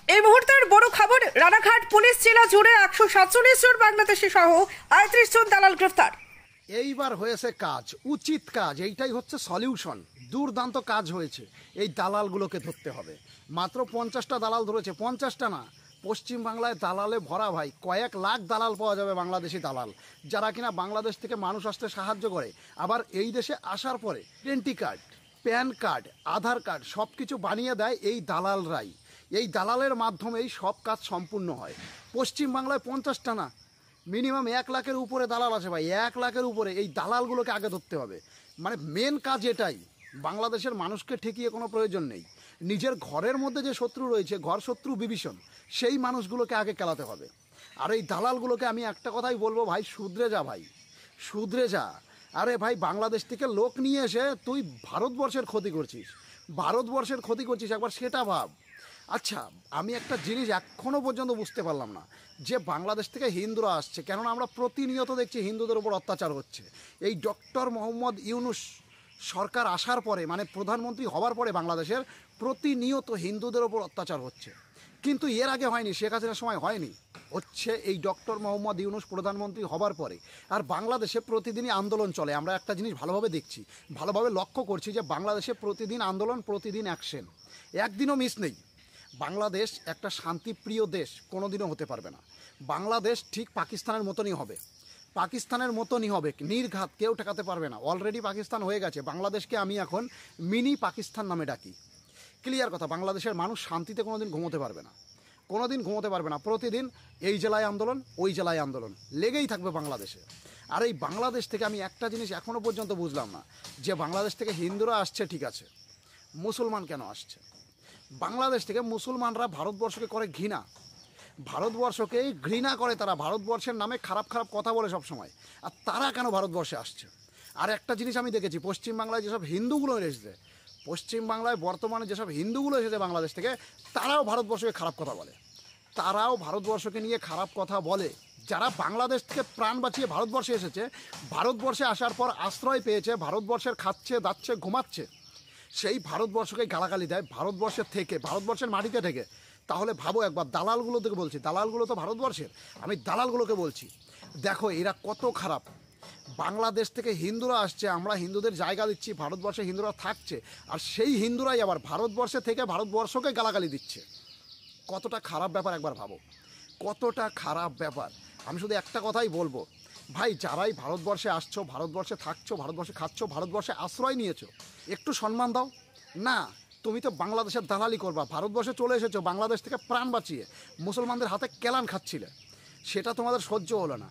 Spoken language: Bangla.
এই মুহূর্তের বড় খবর, রানাঘাট পুলিশ জেলা জুড়ে 147 জন বাংলাদেশি সহ 38 জন দালাল গ্রেফতার। এইবার হয়েছে কাজ, উচিত কাজ, এইটাই হচ্ছে সলিউশন। দুর্দান্ত কাজ হয়েছে। এই দালালগুলোকে ধরতে হবে। মাত্র 50টা দালাল ধরেছে, 50টা না, পশ্চিম বাংলায় দালালে ভরা ভাই। কয়েক লাখ দালাল পাওয়া যাবে, বাংলাদেশি দালাল, যারা কিনা বাংলাদেশ থেকে মানুষ আসতে সাহায্য করে। আবার এই দেশে আসার পরে আইডেন্টি কার্ড, প্যান কার্ড, আধার কার্ড সব কিছু বানিয়ে দেয় এই দালালরাই। এই দালালের মাধ্যমেই সব কাজ সম্পূর্ণ হয়। পশ্চিম বাংলায় 50টা না, মিনিমাম 1 লাখের উপরে দালাল আছে ভাই, 1 লাখের উপরে। এই দালালগুলোকে আগে ধরতে হবে। মানে মেন কাজ এটাই। বাংলাদেশের মানুষকে ঠেকিয়ে কোনো প্রয়োজন নেই। নিজের ঘরের মধ্যে যে শত্রু রয়েছে, ঘর শত্রু বিভীষণ, সেই মানুষগুলোকে আগে কেলাতে হবে। আর এই দালালগুলোকে আমি একটা কথাই বলবো, ভাই শুধরে যা, ভাই শুধরে যা। আরে ভাই, বাংলাদেশ থেকে লোক নিয়ে এসে তুই ভারতবর্ষের ক্ষতি করছিস, ভারতবর্ষের ক্ষতি করছিস, একবার সেটা ভাব। আচ্ছা, আমি একটা জিনিস এখনও পর্যন্ত বুঝতে পারলাম না, যে বাংলাদেশ থেকে হিন্দুরা আসছে, কেননা আমরা প্রতিনিয়ত দেখছি হিন্দুদের উপর অত্যাচার হচ্ছে। এই ডক্টর মোহাম্মদ ইউনূস সরকার আসার পরে, মানে প্রধানমন্ত্রী হওয়ার পরে, বাংলাদেশের প্রতিনিয়ত হিন্দুদের ওপর অত্যাচার হচ্ছে। কিন্তু এর আগে হয়নি, শেখ হাসিনার সময় হয়নি, হচ্ছে এই ডক্টর মোহাম্মদ ইউনূস প্রধানমন্ত্রী হবার পরে। আর বাংলাদেশে প্রতিদিনই আন্দোলন চলে। আমরা একটা জিনিস ভালোভাবে দেখছি, ভালোভাবে লক্ষ্য করছি, যে বাংলাদেশে প্রতিদিন আন্দোলন, প্রতিদিন অ্যাকশন, একদিনও মিস নেই। বাংলাদেশ একটা শান্তিপ্রিয় দেশ কোনোদিনও হতে পারবে না। বাংলাদেশ ঠিক পাকিস্তানের মতনই হবে, পাকিস্তানের মতনই হবে, নির্ঘাত, কেউ ঠেকাতে পারবে না। অলরেডি পাকিস্তান হয়ে গেছে। বাংলাদেশকে আমি এখন মিনি পাকিস্তান নামে ডাকি। ক্লিয়ার কথা, বাংলাদেশের মানুষ শান্তিতে কোনোদিন ঘুমোতে পারবে না, কোনোদিন ঘুমোতে পারবে না। প্রতিদিন এই জেলায় আন্দোলন, ওই জেলায় আন্দোলন লেগেই থাকবে বাংলাদেশে। আর এই বাংলাদেশ থেকে আমি একটা জিনিস এখনও পর্যন্ত বুঝলাম না, যে বাংলাদেশ থেকে হিন্দুরা আসছে ঠিক আছে, মুসলমান কেন আসছে? বাংলাদেশ থেকে মুসলমানরা ভারতবর্ষকে করে ঘৃণা, ভারতবর্ষকেই ঘৃণা করে তারা, ভারতবর্ষের নামে খারাপ খারাপ কথা বলে সব সময়। আর তারা কেন ভারতবর্ষে আসছে? আর একটা জিনিস আমি দেখেছি, পশ্চিমবাংলায় যেসব হিন্দুগুলো এসেছে, পশ্চিমবাংলায় বর্তমানে যেসব হিন্দুগুলো এসেছে বাংলাদেশ থেকে, তারাও ভারতবর্ষকে খারাপ কথা বলে, তারাও ভারতবর্ষকে নিয়ে খারাপ কথা বলে। যারা বাংলাদেশ থেকে প্রাণ বাঁচিয়ে ভারতবর্ষে এসেছে, ভারতবর্ষে আসার পর আশ্রয় পেয়েছে, ভারতবর্ষের খাচ্ছে, দাচ্ছে, ঘুমাচ্ছে, সেই ভারতবর্ষকে গালাগালি দেয় ভারতবর্ষের থেকে, ভারতবর্ষের মাটিতে থেকে। তাহলে ভাবো একবার, দালালগুলো থেকে বলছি, দালালগুলো তো ভারতবর্ষের, আমি দালালগুলোকে বলছি, দেখো এরা কত খারাপ। বাংলাদেশ থেকে হিন্দুরা আসছে, আমরা হিন্দুদের জায়গা দিচ্ছি, ভারতবর্ষে হিন্দুরা থাকছে, আর সেই হিন্দুরাই আবার ভারতবর্ষে থেকে ভারতবর্ষকে গালাগালি দিচ্ছে। কতটা খারাপ ব্যাপার একবার ভাবো, কতটা খারাপ ব্যাপার। আমি শুধু একটা কথাই বলবো, ভাই যারাই ভারতবর্ষে আসছো, ভারতবর্ষে থাকছো, ভারতবর্ষে খাচ্ছ, ভারতবর্ষে আশ্রয় নিয়েছো, একটু সম্মান দাও না। তুমি তো বাংলাদেশের দালালি করবা, ভারতবর্ষে চলে এসেছো বাংলাদেশ থেকে প্রাণ বাঁচিয়ে, মুসলমানদের হাতে কেলান খাচ্ছিলে, সেটা তোমাদের সহ্য হলো না।